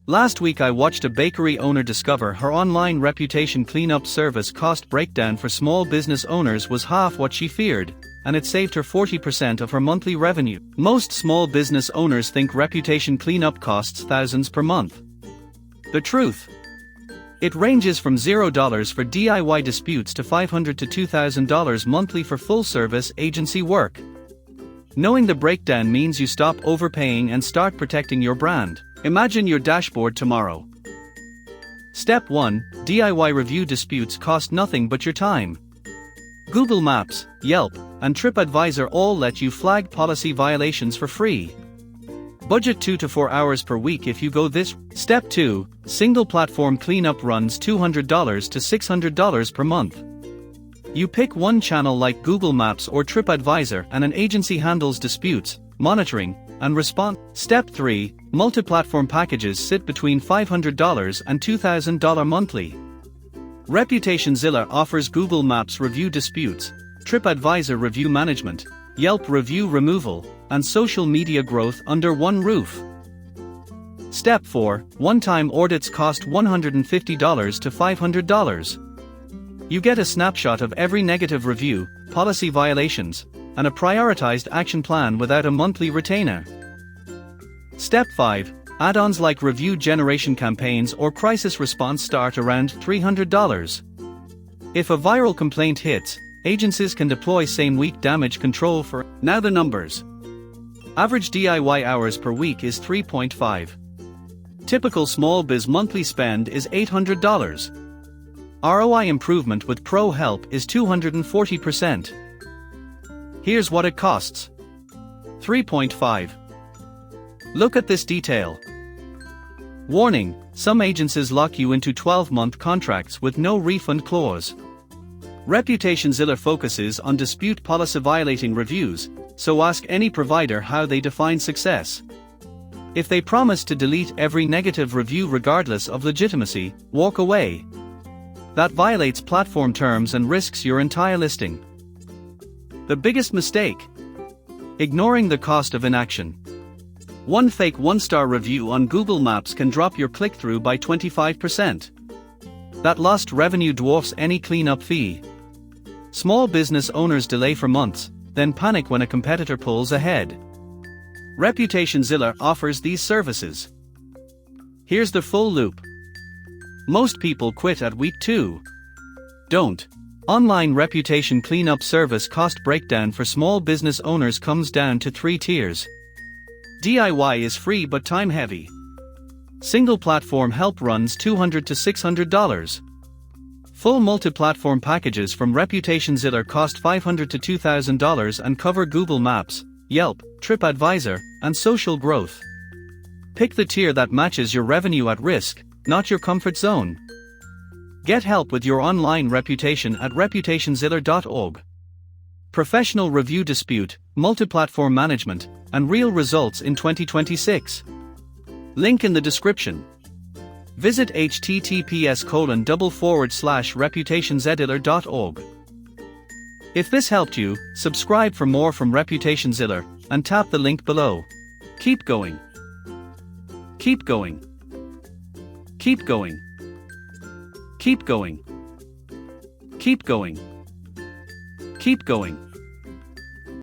Last week I watched a bakery owner discover her online reputation cleanup service cost breakdown for small business owners was half what she feared, and it saved her 40% of her monthly revenue. Most small business owners think reputation cleanup costs thousands per month. The truth? It ranges from $0 for DIY disputes to $500 to $2,000 monthly for full-service agency work. Knowing the breakdown means you stop overpaying and start protecting your brand. Imagine your dashboard tomorrow. Step 1. DIY review disputes cost nothing but your time. Google Maps, Yelp, and TripAdvisor all let you flag policy violations for free. Budget 2 to 4 hours per week if you go this. Step 2. Single platform cleanup runs $200 to $600 per month. You pick one channel like Google Maps or TripAdvisor and an agency handles disputes, monitoring, and response. Step 3. Multi-platform packages sit between $500 and $2,000 monthly. ReputationZilla offers Google Maps review disputes, TripAdvisor review management, Yelp review removal, and social media growth under one roof. Step 4. One-time audits cost $150 to $500. You get a snapshot of every negative review, policy violations, and a prioritized action plan without a monthly retainer. Step 5. Add-ons like review generation campaigns or crisis response start around $300. If a viral complaint hits, agencies can deploy same-week damage control for. Now the numbers. Average DIY hours per week is 3.5. Typical small biz monthly spend is $800. ROI improvement with Pro Help is 240%. Here's what it costs. 3.5. Look at this detail. Warning: some agencies lock you into 12-month contracts with no refund clause. ReputationZilla focuses on dispute policy violating reviews, so ask any provider how they define success. If they promise to delete every negative review regardless of legitimacy, walk away. That violates platform terms and risks your entire listing. The biggest mistake? Ignoring the cost of inaction. One fake one-star review on Google Maps can drop your click-through by 25%. That lost revenue dwarfs any cleanup fee. Small business owners delay for months, then panic when a competitor pulls ahead. ReputationZilla offers these services. Here's the full loop. Most people quit at week 2. Don't. Online reputation cleanup service cost breakdown for small business owners comes down to 3 tiers. DIY is free but time heavy. Single platform help runs $200 to $600. Full multi-platform packages from ReputationZilla cost $500 to $2,000 and cover Google Maps, Yelp, TripAdvisor, and social growth. Pick the tier that matches your revenue at risk, not your comfort zone. Get help with your online reputation at ReputationZilla.org. Professional review dispute, multi-platform management, and real results in 2026. Link in the description. Visit https://reputationzilla.org. If this helped you, subscribe for more from ReputationZilla, and tap the link below. Keep going. Keep going. Keep going. Keep going. Keep going. Keep going.